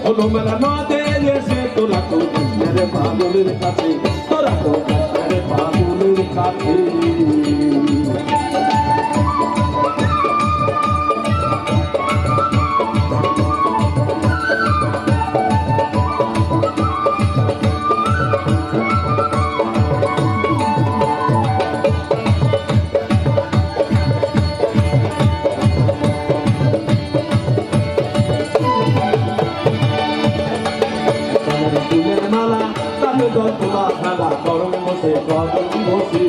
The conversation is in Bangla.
হলো মেলা নদে এসে তোরা তো রে পাগলের কাছে তোরা তো রে পাগলের কাছে ফুলের মালা তালে দোলা খেলা করম বসে কদম বসে